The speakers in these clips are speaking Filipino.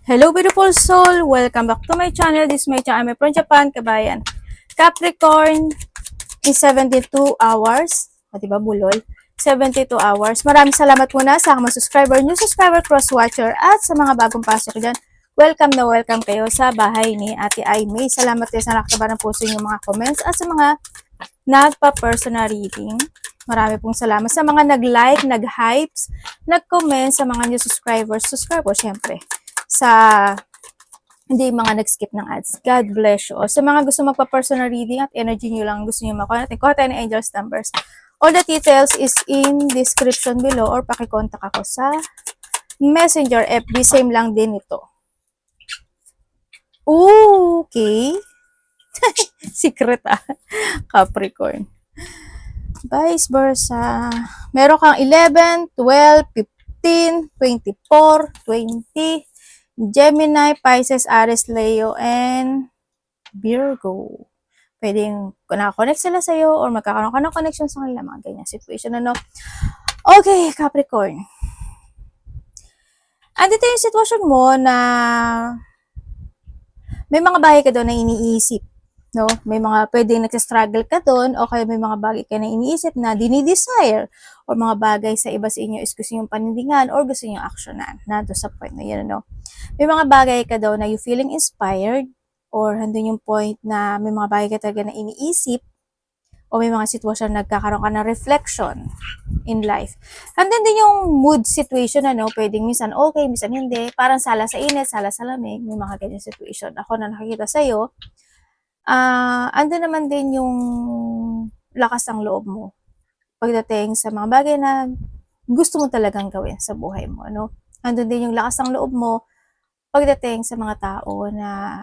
Hello beautiful soul! Welcome back to my channel. This is my channel. I'm from Japan, kabayan. Capricorn in 72 hours. Diba, bulol? 72 hours. Maraming salamat muna sa mga subscriber, new subscriber, cross-watcher, at sa mga bagong pasok dyan. Welcome na welcome kayo sa bahay ni Ate Aimee. Salamat kayo sa nakataba ng puso yung mga comments at sa mga nagpa-personal reading. Marami pong salamat sa mga nag-like, nag-hypes, nag-comment, sa mga new subscribers. Subscribe po, syempre sa hindi mga nag-skip ng ads. God bless you. O, sa mga gusto magpa-personal reading at energy nyo lang gusto nyo makuha natin, kuha tayo ng angels numbers. All the details is in description below or pakikontak ako sa Messenger, FB, same lang din ito. Okay. Secret Capricorn. Vice versa. Meron kang 11, 12, 15, 24, 20, Gemini, Pisces, Aries, Leo, and Virgo. Pwedeng nakakonect sila sa'yo or magkakaroon ka ng connection sa kanila, mga ganyan situation, ano? Okay, Capricorn. Andito yung sitwasyon mo na may mga bagay ka doon na iniisip, no? May mga pwedeng nagsastruggle ka doon o kaya may mga bagay ka na iniisip na dinidesire or mga bagay sa iba sa inyo is gusto nyo panindigan or gusto nyo actionan. Nando sa point na yun, no? May mga bagay ka daw na you feeling inspired or handun yung point na may mga bagay ka talaga na iniisip o may mga sitwasyon na nagkakaroon ka ng reflection in life. Handun din yung mood situation, ano, pwedeng minsan okay, minsan hindi, parang sala sa init, sala sa lamig, may mga ganyan situation. Ako na nakikita sa'yo, andun naman din yung lakas ng loob mo pagdating sa mga bagay na gusto mo talagang gawin sa buhay mo, ano. Andun din yung lakas ng loob mo pagdating sa mga tao na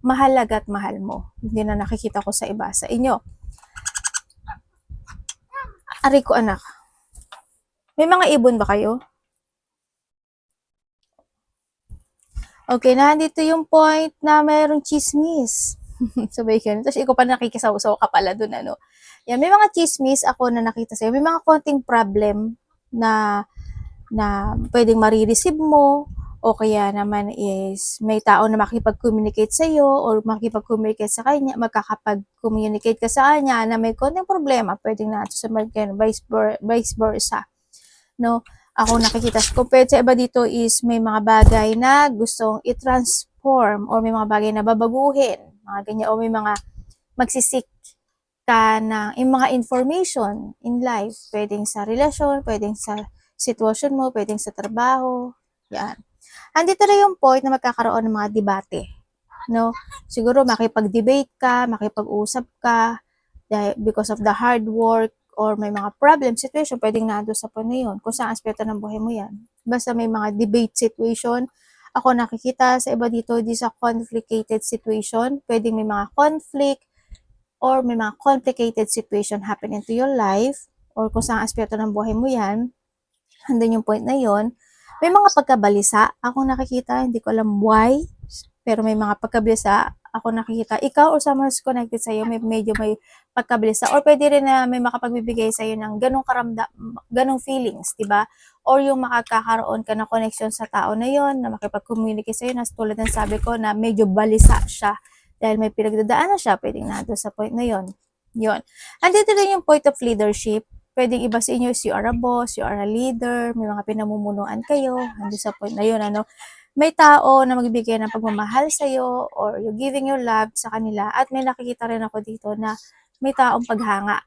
mahalaga at mahal mo. Hindi na nakikita ko sa iba sa inyo. Ari ko anak. May mga ibon ba kayo? Okay, nandito yung point na mayroong chismis. Sabay ka. Tapos ikaw pa nakikisaw-saw ka pala dun, ano. Yan, may mga chismis ako na nakita sa'yo. May mga konting problem na pwedeng marireceive mo o kaya naman is may tao na makipag-communicate sa iyo or makipag-communicate sa kanya, magkakapag-communicate ka sa kanya na may konting problema, pwedeng na sa vice versa, no? Ako nakikita, compared sa iba dito is may mga bagay na gustong i-transform or may mga bagay na babaguhin, mga ganyan, o may mga magsisik ka ng yung mga information in life, pwedeng sa relasyon, pwedeng sa sitwasyon mo, pwedeng sa trabaho, yan. Andito na yung point na magkakaroon ng mga debate, no? Siguro makipag-debate ka, makipag-usap ka, because of the hard work or may mga problem situation, pwedeng nando sa point na yun, kung saan aspeto ng buhay mo yan. Basta may mga debate situation, ako nakikita sa iba dito, di sa complicated situation, pwedeng may mga conflict, or may mga complicated situation happen into your life, or kung saan aspeto ng buhay mo yan, andun yung point na yon. May mga pagkabalisa akong nakikita, hindi ko alam why, pero may mga pagkabalisa ako nakikita. Ikaw or someone who's connected sa'yo, medyo may pagkabalisa, or pwede rin na may makapagbibigay sa'yo ng ganong feelings, diba? Or yung makakakaroon ka ng connection sa tao na yon na makipag-communicate sa'yo, na tulad ng sabi ko na medyo balisa siya dahil may pinagdadaanan siya, pwedeng nado sa point na yon. Yon. Andito rin yung point of leadership. Pwedeng iba sa inyo is you are a boss, you are a leader, may mga pinamumunuan kayo, nandito sa point na yun, ano. May tao na magbibigay ng pagmamahal sa'yo or you giving your love sa kanila, at may nakikita rin ako dito na may taong paghanga.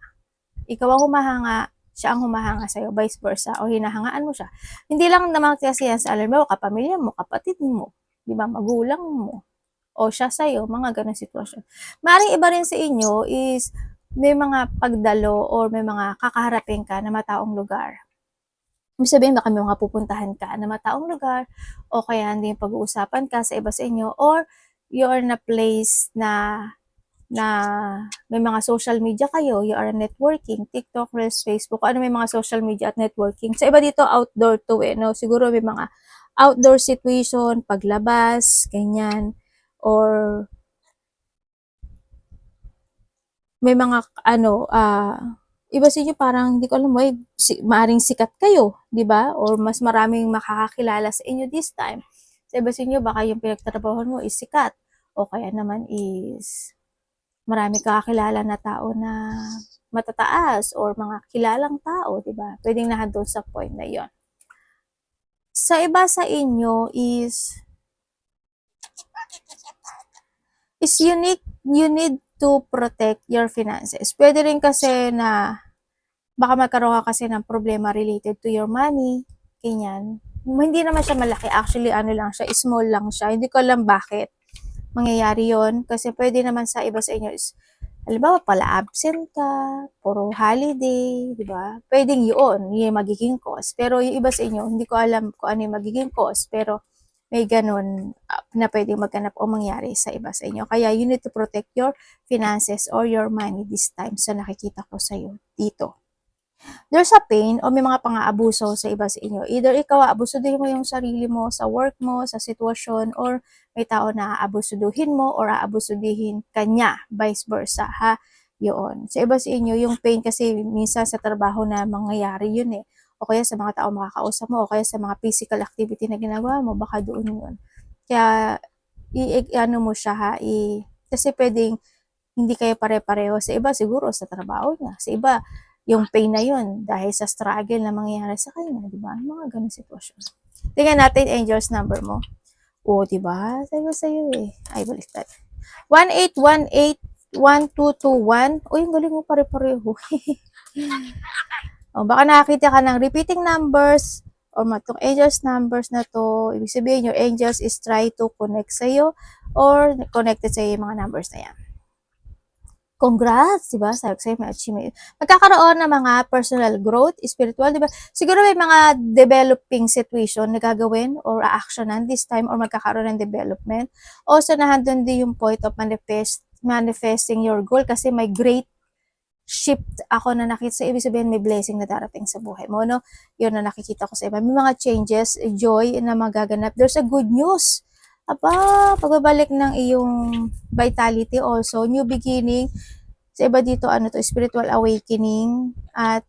Ikaw ang humahanga, siya ang humahanga sa'yo, vice versa, o hinahangaan mo siya. Hindi lang naman kasi yan sa alam mo, kapamilya mo, kapatid mo, di ba, magulang mo, o siya sa'yo, mga ganun sitwasyon. Maring iba rin sa inyo is may mga pagdalo or may mga kakaharapin ka na mataong lugar. Ibig sabihin, baka may mga pupuntahan ka na mataong lugar, o kaya hindi yung pag-uusapan ka sa iba sa inyo, or you're in a place na may mga social media kayo, you are networking, TikTok, Reels, Facebook, ano, may mga social media at networking. Sa iba dito, outdoor to no? Siguro may mga outdoor situation, paglabas, ganyan, or may mga iba sa inyo parang hindi ko alam, maaring sikat kayo, di ba? Or mas maraming makakakilala sa inyo this time. Sa iba sa inyo, baka yung pinagtatrabahoan mo is sikat. O kaya naman is marami kakilala na tao na matataas or mga kilalang tao, di ba? Pwedeng nandun sa point na yon. Sa iba sa inyo is unique, you need to protect your finances. Pwede rin kasi na baka magkaroon ka kasi ng problema related to your money, ganyan. Hindi naman siya malaki, actually ano lang siya, small lang siya. Hindi ko alam bakit mangyayari yon kasi pwede naman sa iba sa inyo is halimbawa pala absent ka, puro holiday, di ba? Pwedeng yun, yung magiging cause. Pero yung iba sa inyo, hindi ko alam kung ano yung magiging cause, pero may ganun na pwedeng magganap o mangyari sa iba sa inyo. Kaya you need to protect your finances or your money this time. So nakikita ko sa iyo dito. There's a pain o may mga pang-aabuso sa iba sa inyo. Either ikaw aabusuduhin mo yung sarili mo sa work mo, sa sitwasyon, or may tao na aabusuduhin mo or aabusuduhin kanya, vice versa, ha? Yun. Sa iba sa inyo, yung pain kasi minsan sa trabaho na mangyayari yun eh. O kaya sa mga tao makakausap mo, o kaya sa mga physical activity na ginagawa mo, baka doon yun. Kaya, ano mo siya ha, kasi pwedeng hindi kayo pare-pareho. Sa iba siguro sa trabaho niya. Sa iba, yung pain na yun dahil sa struggle na mangyayari sa kanya, di ba? Mga ganun sitwasyon. Tingnan natin angels number mo. O, di ba? Sabi ko sa'yo eh. Ay, baliktad. 1818-1221. Uy, ang galing mo pare-pareho. O, baka nakakita ka ng repeating numbers or matong angels numbers na to. Ibig sabihin, your angels is try to connect sa'yo or connected sa'yo yung mga numbers na yan. Congrats, diba? Sabi ko sa'yo, may achievement. Magkakaroon ng mga personal growth, spiritual, diba? Siguro may mga developing situation na gagawin or actionan this time or magkakaroon ng development. Also, nahandun din yung point of manifesting your goal kasi may great shift ako na nakita sa ibig sabihin may blessing na darating sa buhay mo, no? Yun na nakikita ko sa iba. May mga changes, joy na magaganap. There's a good news. Aba, pagbabalik ng iyong vitality also, new beginning. Sa iba dito, ano to, spiritual awakening at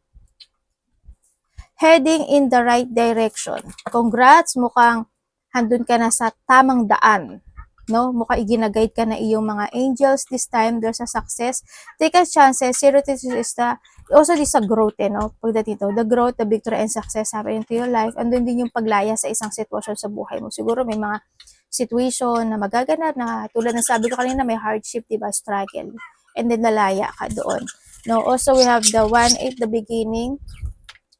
heading in the right direction. Congrats, mukhang handun ka na sa tamang daan. No? Mukhang iginaguide ka na iyong mga angels. This time, there's a success. Take a chances. Zero to is the, also this a growth, no? Pagdating dito, the growth, the victory, and success happen into your life. Andun din yung paglaya sa isang sitwasyon sa buhay mo. Siguro may mga situation na magaganap na tulad ng sabi ko kanina may hardship, diba, struggle, and then lalaya ka doon. No, also we have the 1-8 the beginning,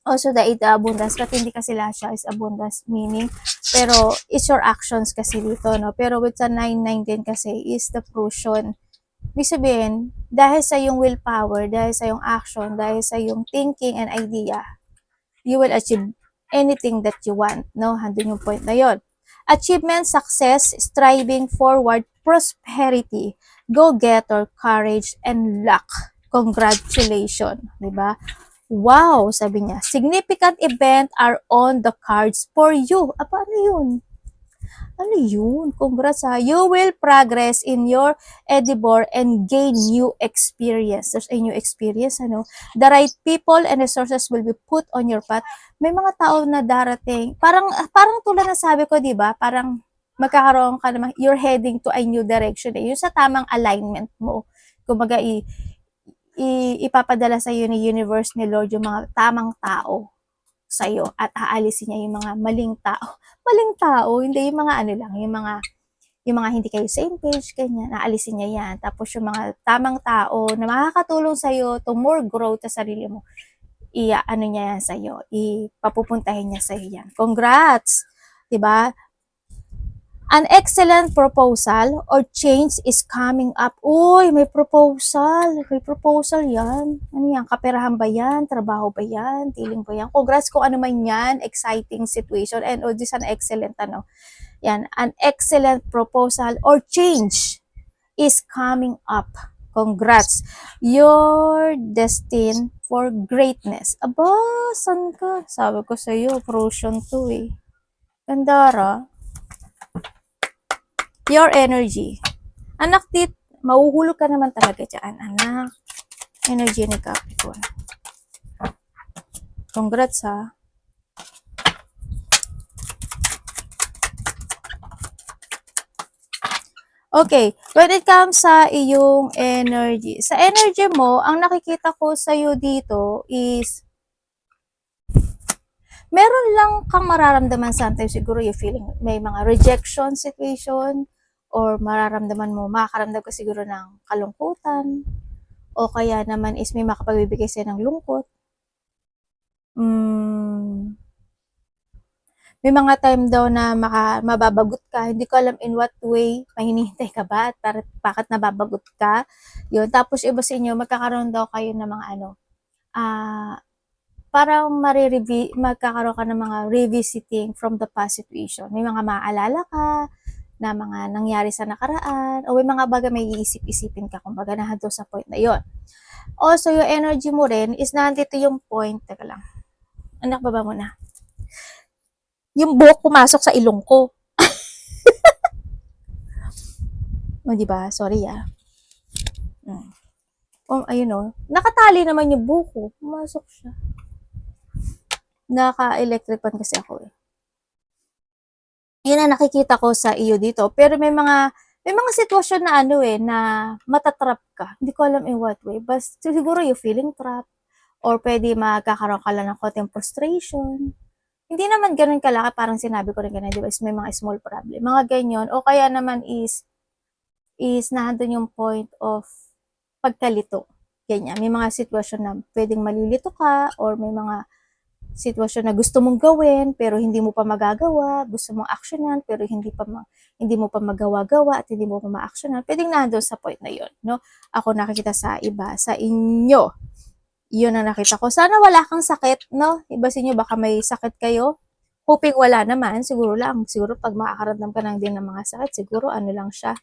also the 8 the abundance, but hindi kasi lahat siya is abundance meaning, pero it's your actions kasi dito, no? Pero with the 9-9 din kasi is the fruition. Ibig sabihin, dahil sa yung willpower, dahil sa yung action, dahil sa yung thinking and idea, you will achieve anything that you want, no? Handun yung point na yon. Achievement, success, striving forward, prosperity, go-getter, courage, and luck. Congratulations, di ba? Wow, sabi niya. Significant event are on the cards for you. Apa, ano yun? Ano yun? Congrats ha. You will progress in your endeavor and gain new experience. There's a new experience, ano? The right people and resources will be put on your path. May mga tao na darating. Parang tulad na sabi ko, di ba? Parang magkakaroon ka naman, you're heading to a new direction. Eh. Yung sa tamang alignment mo. Kumbaga, ipapadala sa iyo ni universe, ni Lord, yung mga tamang tao sa'yo at aalisin niya yung mga maling tao. Maling tao, hindi yung mga ano lang, yung mga hindi kayo same page, ganyan, aalisin niya yan. Tapos yung mga tamang tao na makakatulong sa'yo to more growth sa sarili mo, ano niya yan sa'yo, ipapupuntahin niya sa'yo yan. Congrats! Diba? An excellent proposal or change is coming up. Uy, may proposal. May proposal yan. Ano yan? Kaperahan ba yan? Trabaho ba yan? Tiling ba yan? Congrats kung ano man yan. Exciting situation. And this an excellent, yan. An excellent proposal or change is coming up. Congrats. You're destined for greatness. Aba, san ka? Sabi ko sa'yo, fruition to eh. Gandara. Your energy. Anak, mahuhulog ka naman talaga dyan, anak. Energy ni Capricorn. Congrats, ha. Okay, when it comes sa iyong energy, sa energy mo, ang nakikita ko sa'yo dito is, meron lang kang mararamdaman sometimes, siguro you feeling may mga rejection situation, or mararamdaman mo, makakaramdam ka siguro ng kalungkutan, o kaya naman is may makapagbibigay sa'yo ng lungkot. May mga time daw na mababagot ka, hindi ko alam in what way, may hinihintay ka ba, at bakit nababagot ka, yun. Tapos iba sa inyo, magkakaroon daw kayo ng mga parang magkakaroon ka ng mga revisiting from the past situation. May mga maaalala ka, na mga nangyari sa nakaraan, o may mga bagay may iisip-isipin ka, kumbaga nahado sa point na yon. Also, yung energy mo rin is nandito yung point, teka lang, anak baba mo na, yung buhok pumasok sa ilong ko. O, di ba? Sorry Oh, ayun oh. Nakatali naman yung buhok. Pumasok siya. Naka-electric pan kasi ako eh. Yan ang nakikita ko sa iyo dito. Pero may mga sitwasyon na na matatrap ka. Hindi ko alam in what way. But siguro you feeling trapped. Or pwede magkakaroon ka lang ng konting frustration. Hindi naman ganun kalaki, parang sinabi ko rin ganun, di ba? Is may mga small problem. Mga ganyan. O kaya naman is nandun yung point of pagkalito. Ganyan. May mga sitwasyon na pwedeng malilito ka, or may mga sitwasyon na gusto mong gawin pero hindi mo pa magagawa, gusto mong actionan pero hindi mo pa magawa-gawa at hindi mo pa ma-actionan. Pwedeng nandoon sa point na 'yon, no? Ako nakikita sa iba, sa inyo. 'Yun ang nakita ko. Sana wala kang sakit, no? Iba sa inyo baka may sakit kayo. Hoping wala naman, siguro lang. Siguro pag makakaramdam ka din ng mga sakit, siguro ano lang siya,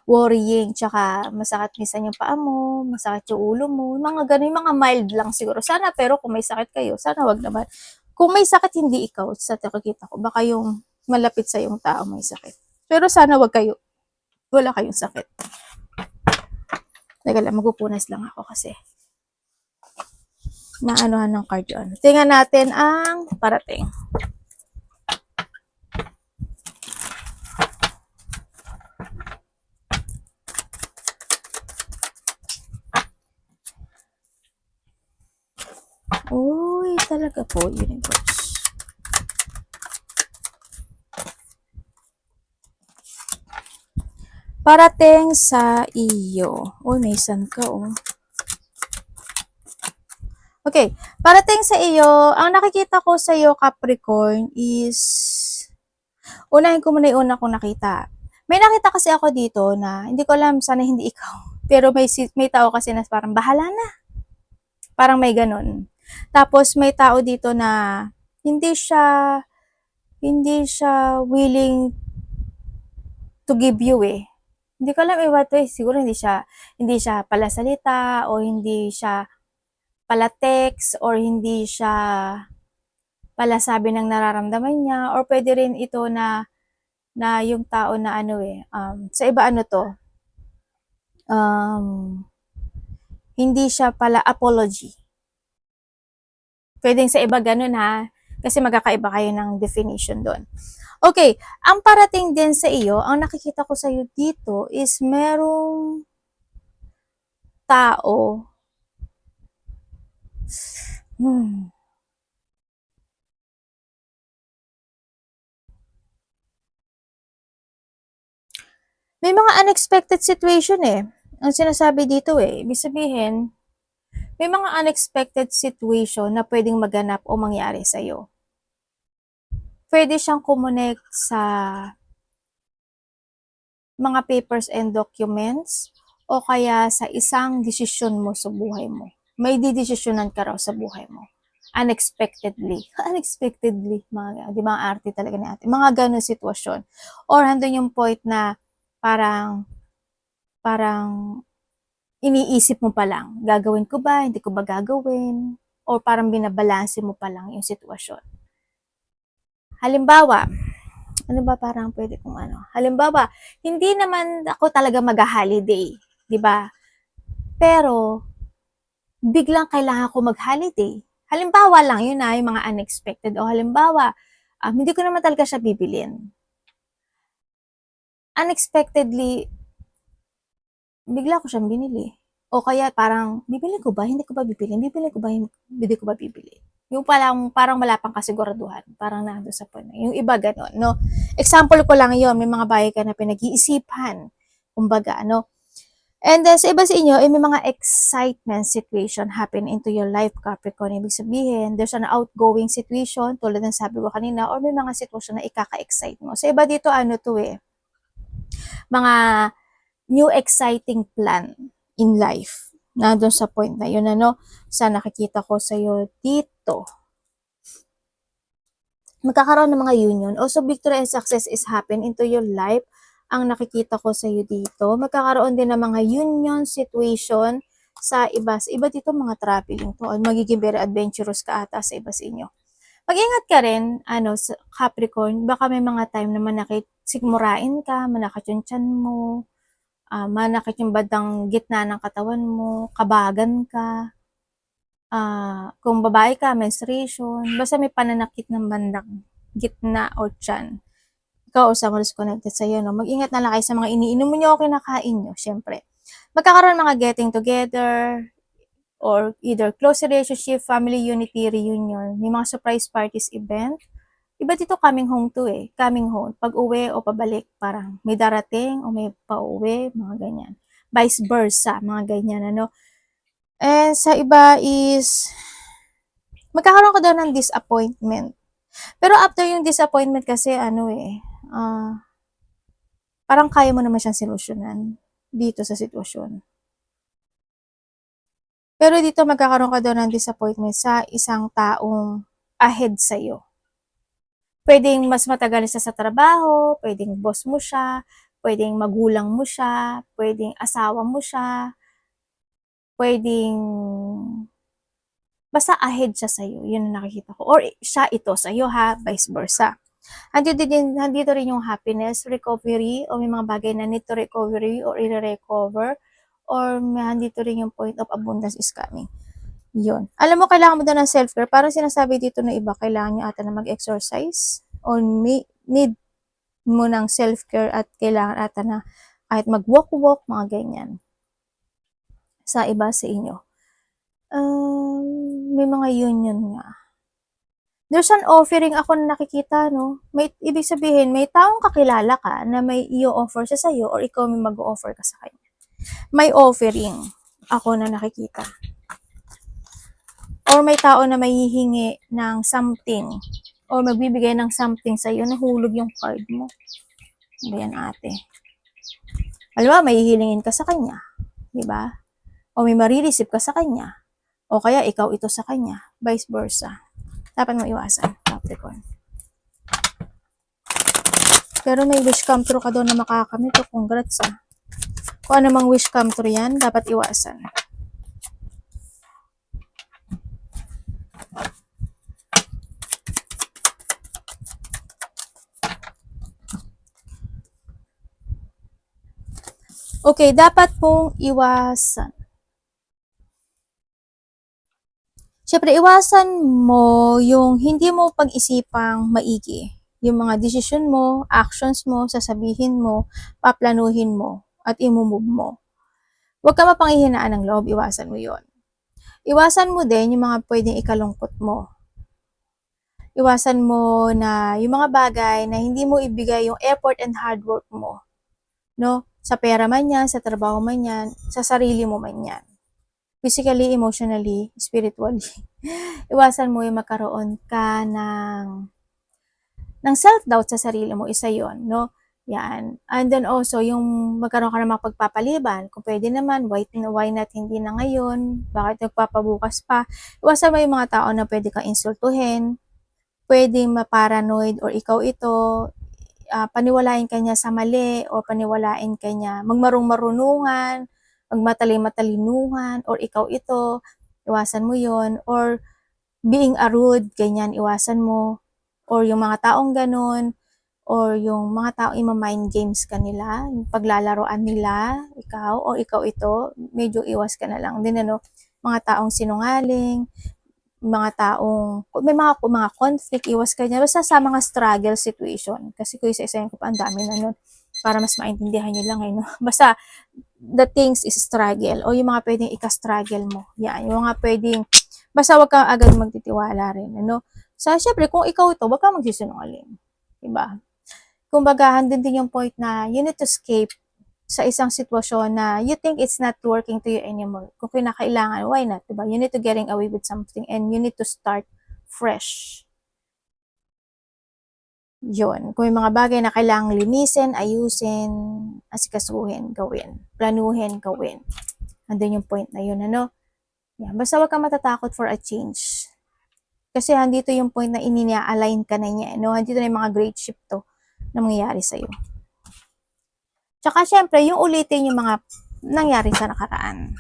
worrying, tsaka masakit minsan yung paa mo, masakit yung ulo mo, mga ganun, mga mild lang siguro. Sana, pero kung may sakit kayo, sana wag naman. Kung may sakit, hindi ikaw, sa nakikita ko, baka yung malapit sa yung tao may sakit. Pero sana wala kayong sakit. Teka lang, magpupunas lang ako kasi maanuhan ng card yun. Tingnan natin ang parating. Uy, talaga po, universe. Parating sa iyo. Uy, may sun ka, oh. Okay, parating sa iyo, ang nakikita ko sa iyo, Capricorn, is, unahin ko muna yung una kong nakita. May nakita kasi ako dito na, hindi ko alam, sana hindi ikaw, pero may tao kasi na parang bahala na. Parang may ganun. Tapos may tao dito na hindi siya willing to give you eh. Hindi ko alam what way, siguro hindi siya pala salita, o hindi siya pala text, or hindi siya pala sabi ng nararamdaman niya, or pwede rin ito na yung tao na sa iba hindi siya pala apology. Pwedeng sa iba ganun ha, kasi magkakaiba kayo ng definition doon. Okay, ang parating din sa iyo, ang nakikita ko sa iyo dito is merong tao. May mga unexpected situation eh. Ang sinasabi dito eh, ibig sabihin, may mga unexpected situation na pwedeng maganap o mangyari sa'yo. Pwede siyang kumonect sa mga papers and documents, o kaya sa isang desisyon mo sa buhay mo. May didesisyonan ka raw sa buhay mo. Unexpectedly. Unexpectedly. Di mga arte talaga ni ate. Mga ganun sitwasyon. Or handun yung point na parang iniisip mo pa lang, gagawin ko ba, hindi ko ba gagawin, or parang binabalanse mo pa lang yung sitwasyon. Halimbawa, ano ba parang pwede kong halimbawa, hindi naman ako talaga mag-holiday, di ba? Pero, biglang kailangan ko mag-holiday. Halimbawa lang, yun na, yung mga unexpected. O halimbawa, hindi ko naman talaga siya bibilin. unexpectedly, bigla ko siyang binili. O kaya parang, bibili ko ba? Hindi ko ba bibili? Bibili ko ba? Hindi ko ba bibili? Yung parang wala pang kasiguraduhan. Parang nandun sa point. Yung iba ganon, no? Example ko lang yon, may mga bagay ka na pinag-iisipan. Kumbaga, no? And then, sa iba sa inyo, may mga excitement situation happen into your life, Capricorn. Ibig sabihin, there's an outgoing situation, tulad ng sabi ko kanina, or may mga sitwasyon na ikaka-excite mo. Sa iba dito, mga new exciting plan in life. Nandun sa point na yun, sa nakikita ko sa'yo dito. Magkakaroon ng mga union. Also, victory and success is happen into your life. Ang nakikita ko sa'yo dito. Magkakaroon din ng mga union situation sa iba. Sa iba dito, mga traveling to. Magiging very adventurous ka ata sa iba sa inyo. Mag-ingat ka rin, sa Capricorn. Baka may mga time na sigmurain ka, manakit yung tiyan mo, manakit yung bandang gitna ng katawan mo, kabagan ka, kung babae ka, menstruation, basta may pananakit ng bandang gitna o tiyan. Ikaw o someone who's connected sa'yo, no? Mag-ingat na lang kayo sa mga iniinom nyo o kinakain nyo, syempre. Magkakaroon mga getting together, or either close relationship, family unity, reunion, may mga surprise parties event. Iba dito coming home to coming home. Pag uwi o pabalik, parang may darating o may pauwi, mga ganyan. Vice versa, mga ganyan, And sa iba is, magkakaroon ka daw ng disappointment. Pero after yung disappointment kasi, parang kaya mo naman siyang solusyonan dito sa sitwasyon. Pero dito magkakaroon ka daw ng disappointment sa isang taong ahead sa'yo. Pwedeng mas matagal siya sa trabaho, pwedeng boss mo siya, pwedeng magulang mo siya, pwedeng asawa mo siya, pwedeng basta ahead siya sa'yo. Yun ang nakikita ko. Or siya ito sa'yo vice versa. Nandito rin yung happiness, recovery, o may mga bagay na need to recovery or i-recover, or nandito rin yung point of abundance is coming. Yun. Alam mo, kailangan mo daw ng self-care. Parang sinasabi dito na iba, kailangan nyo ata na mag-exercise, o need mo ng self-care, at kailangan ata na kahit mag-walk-walk, mga ganyan. Sa iba sa inyo. May mga union nga. There's an offering ako na nakikita, no? Ibig sabihin, may taong kakilala ka na may i-offer siya sa'yo, or ikaw may mag-offer ka sa kanya. May offering ako na nakikita. Or may tao na may hihingi ng something, or magbibigay ng something sa'yo, nahulog yung card mo. Ayan, ate. Alam mo, may hihilingin ka sa kanya. Diba? O may marireceive ka sa kanya. O kaya ikaw ito sa kanya. Vice versa. Dapat mo iwasan, Capricorn. Pero may wish come true ka doon na makakamit. O congrats Kung ano mang wish come true yan, dapat iwasan. Okay, dapat pong iwasan. Siyempre, iwasan mo yung hindi mo pag-isipang maigi. Yung mga desisyon mo, actions mo, sasabihin mo, paplanuhin mo, at imumove mo. Huwag ka mapanghihinaan ng loob, iwasan mo yon. Iwasan mo din yung mga pwedeng ikalungkot mo. Iwasan mo na yung mga bagay na hindi mo ibigay yung effort and hard work mo. No? Sa pera man yan, sa trabaho man yan, sa sarili mo man yan. Physically, emotionally, spiritually. Iwasan mo yung magkaroon ka ng self-doubt sa sarili mo, isa yon, no? Yan. And then also, yung magkaroon ka ng mga pagpapaliban, kung pwede naman, why not hindi na ngayon? Bakit nagpapabukas pa? Iwasan mo yung mga tao na pwede kang insultuhin, pwedeng ma-paranoid, or ikaw ito, paniwalain ka niya sa mali, or paniwalain ka niya magmarunungan, magmatali-matalinuhan, or ikaw ito, iwasan mo yon. Or being a rude, ganyan, iwasan mo. Or yung mga taong ganun, or yung mga taong ima-mind games kanila, yung paglalaroan nila, ikaw, o ikaw ito, medyo iwas ka na lang din, mga taong sinungaling, mga taong, may mga conflict, iwas ka niya, basta sa mga struggle situation, kasi kung isa-isa yung ang dami na nun. para mas maintindihan nyo lang no? Basta, the things is struggle, o yung mga pwedeng ika-struggle mo. Yan, yung mga pwedeng, basta wag kang agad magtitiwala rin, ano? So, syempre, kung ikaw ito, wag kang magsisinungaling. Diba? Kumbaga, handun din yung point na you need to escape sa isang sitwasyon na you think it's not working to you anymore. Kung kinakailangan, why not? Diba? You need to getting away with something and you need to start fresh. Yun. Kung may mga bagay na kailangang linisin, ayusin, asikasuhin, gawin. Planuhin, gawin. Andun yung point na yun, ano? Yan. Basta wag kang matatakot for a change. Kasi andito yung point na ininia-align ka na niya, no? Andito na yung mga great shift to na mangyayari sa'yo. Tsaka, syempre, yung ulitin yung mga nangyari sa nakaraan.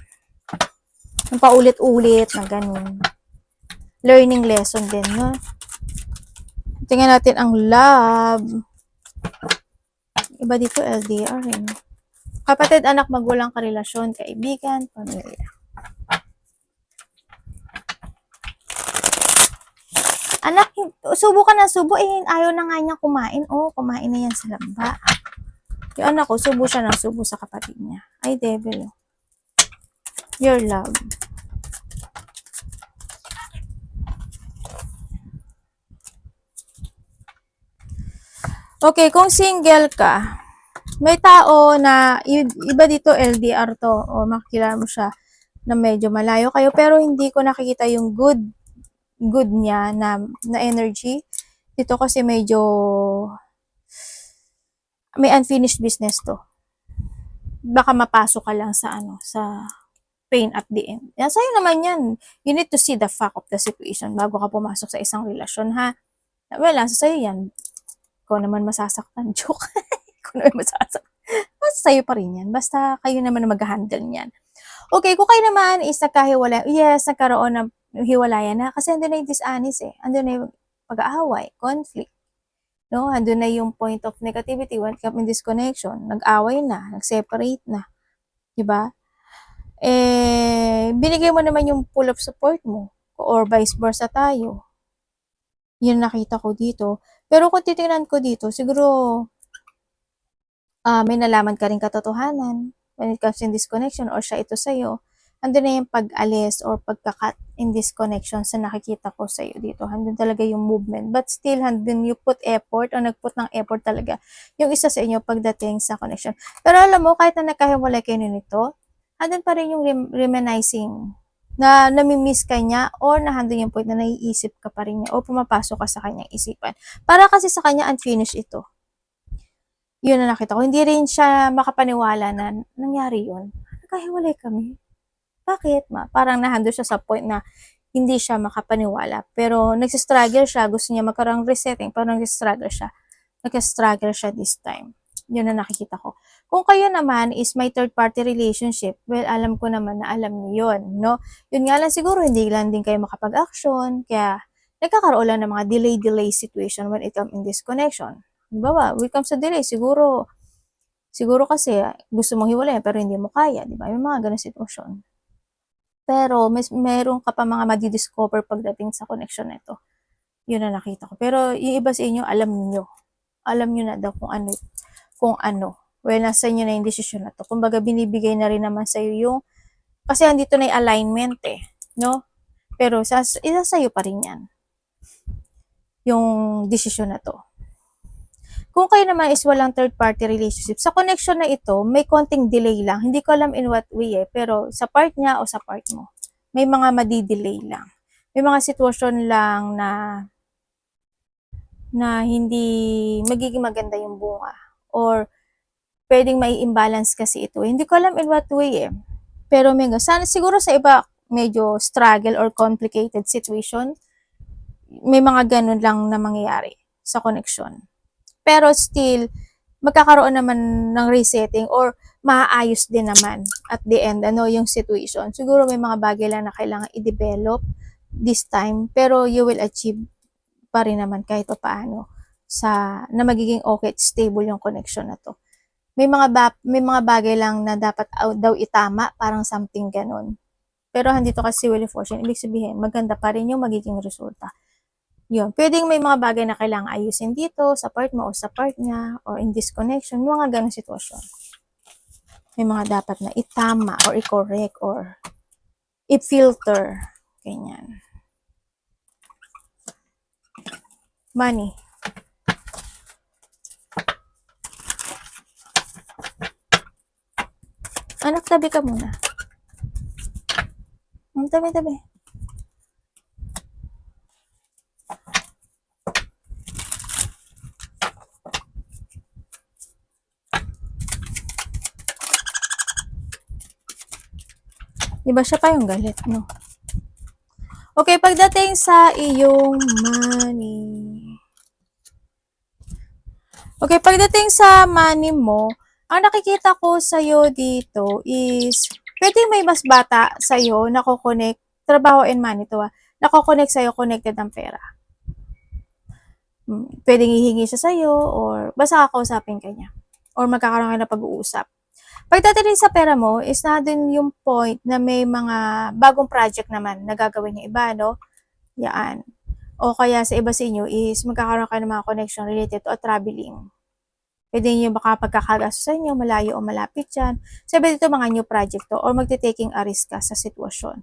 Yung paulit-ulit na ganun. Learning lesson din, no? Tingnan natin ang love. Iba dito, LDR, eh. Kapatid, anak, magulang, karelasyon, kaibigan, pamilya. Anak, subo ka na, subo. Eh, ayaw na nga niya kumain. Oh, kumain na yan sa lamba. Yung anak ko, subo siya ng subo sa kapatid niya. Ay, devil. Your love. Okay, kung single ka, may tao na, iba dito LDR to, o makikilala mo siya na medyo malayo kayo, pero hindi ko nakikita yung good niya na energy. Dito kasi medyo may unfinished business to. Baka mapasok ka lang sa sa pain at the end. Yan, sa'yo naman yan. You need to see the fact of the situation bago ka pumasok sa isang relasyon, ha? Well, sa'yo yan. Ikaw naman masasaktan. Joke. Ikaw naman masasaktan. Basta sa'yo pa rin yan. Basta kayo naman na mag-handle niyan. Okay, kung kayo naman is nagkahiwalay, yes, nagkaroon ng hiwalayan na kasi andun na yung dishonest eh. Andun na yung pag-aaway, conflict. No? Andun na yung point of negativity when it comes in disconnection. Nag-away na, nag-separate na. Diba? Eh, binigay mo naman yung full of support mo or vice versa tayo. Yun nakita ko dito. Pero kung titingnan ko dito, siguro may nalaman ka rin katotohanan when it comes in disconnection or siya ito sa'yo. Andun na yung pag-alis or pagka-cut in disconnection sa nakikita ko sa'yo dito. Andun talaga yung movement. But still, andun you put effort o nagput ng effort talaga yung isa sa inyo pagdating sa connection. Pero alam mo, kahit na nagkahiwalay kayo nito, andun pa rin yung reminiscing na namimiss ka niya or nahandun yung point na naiisip ka pa rin niya o pumapasok ka sa kanyang isipan. Para kasi sa kanya unfinished ito. Yun na nakita ko. Hindi rin siya makapaniwala na nangyari yun. Nagkahiwalay kami. Bakit? Parang nahando siya sa point na hindi siya makapaniwala. Pero nagsistruggle siya. Gusto niya magkaroon ng resetting. Pero nagsistruggle siya. Nagsistruggle siya this time. Yun na nakikita ko. Kung kayo naman is may third party relationship, well, alam ko naman na alam niyo yun, no? Yun nga lang siguro, hindi lang din kayo makapag-action. Kaya, nagkakaroon lang ng mga delay situation when it comes in this connection. Diba, when it comes to delay, siguro kasi gusto mong hiwalayan pero hindi mo kaya, di ba? May mga ganun sitwasyon. Pero meron ka pa mga madidiscover pagdating sa connection nito. Yun na nakita ko. Pero yung iba sa inyo, alam niyo. Alam niyo na daw kung ano. Well, nasa inyo na yung desisyon na to. Kumbaga, binibigay na rin naman sa'yo yung, kasi andito na yung alignment eh, no? Pero isa sa'yo pa rin yan. Yung desisyon na to. Kung kayo naman is walang third-party relationship, sa connection na ito, may konting delay lang. Hindi ko alam in what way pero sa part niya o sa part mo, may mga madi-delay lang. May mga sitwasyon lang na hindi magiging maganda yung bunga. Or pwedeng may imbalance kasi ito. Hindi ko alam in what way Pero sana siguro sa iba, medyo struggle or complicated situation, may mga ganun lang na mangyayari sa connection. Pero still, magkakaroon naman ng resetting or maaayos din naman at the end, yung situation. Siguro may mga bagay lang na kailangan i-develop this time, pero you will achieve pa rin naman kahit pa paano na magiging okay at stable yung connection na to. May mga bagay lang na dapat daw itama, parang something ganun. Pero andito kasi Wheel of Fortune, ibig sabihin, maganda pa rin yung magiging resulta. Yun, pwedeng may mga bagay na kailangang ayusin dito, sa part mo o sa part niya, or in this connection, mga ganong sitwasyon. May mga dapat na itama or i-correct or i-filter. Ganyan. Money. Anak, tabi ka muna. Tabi. Diba siya pa yung galit, no? Okay, pagdating sa iyong money. Okay, pagdating sa money mo, ang nakikita ko sa'yo dito is, pwede may mas bata sa'yo na kukonek, trabaho and money to nakokonek sa'yo, connected ng pera. Pwedeng hihingi siya sa'yo, or basta kakausapin ka niya. Or magkakaroon kayo na pag-uusap. Pagdating sa pera mo, is na din yung point na may mga bagong project naman na gagawin yung iba, no? Yan. O kaya sa iba sa inyo is magkakaroon kayo ng mga connection related to traveling. Pwede nyo baka pagkakagasto sa inyo, malayo o malapit yan. Sa iba dito mga new project to, or magte-taking a risk ka sa sitwasyon.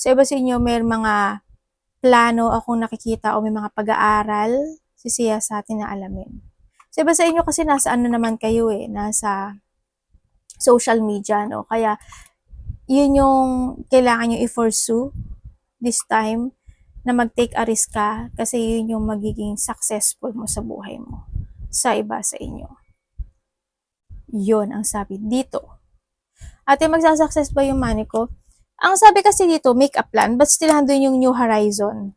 Sa iba sa inyo, may mga plano akong nakikita o may mga pag-aaral sisiya sa atin na alamin. Sa iba sa inyo kasi nasa ano naman kayo nasa social media, no? Kaya, yun yung kailangan nyo i-pursue this time na mag-take a risk ka kasi yun yung magiging successful mo sa buhay mo sa iba sa inyo. Yun ang sabi dito. Ate, magsasuccess ba yung money ko? Ang sabi kasi dito, make a plan, but still handun yung new horizon,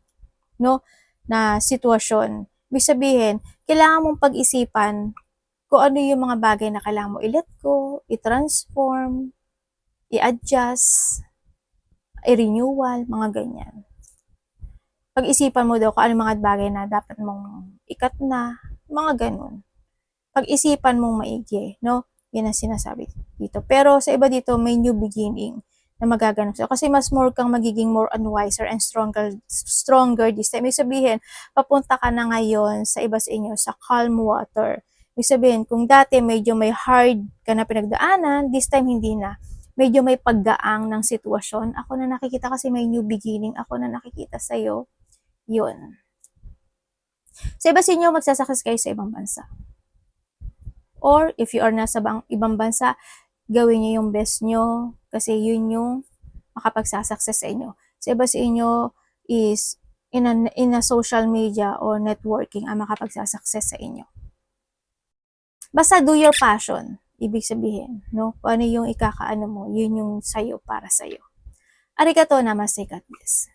no? Na sitwasyon. Ibig sabihin, kailangan mong pag-isipan kung ano yung mga bagay na kailangan mo i-let go, i-transform, i-adjust, i-renewal, mga ganyan. Pag-isipan mo daw kung ano mga bagay na dapat mong ikat na, mga ganun. Pag-isipan mong maigi, no? Yan ang sinasabi dito. Pero sa iba dito, may new beginning na magaganap sa'yo. Kasi mas more kang magiging more and wiser and stronger this time. Ibig sabihin, papunta ka na ngayon sa iba sa inyo, sa calm water. Ibig sabihin, kung dati medyo may hard ka na pinagdaanan, this time hindi na. Medyo may paggaang ng sitwasyon. Ako na nakikita kasi may new beginning. Ako na nakikita sa'yo. Yun. Sa iba sa inyo, magsasucess kayo sa ibang bansa. Or, if you are nasa ibang bansa, gawin nyo yung best nyo kasi yun yung makapagsuccess sa inyo. Sa iba sa inyo is in a social media or networking ang makapagsuccess sa inyo. Basta do your passion, ibig sabihin, no? Kung ano yung ikakaano mo, yun yung sa'yo para sa'yo. Arigato namaste, God bless.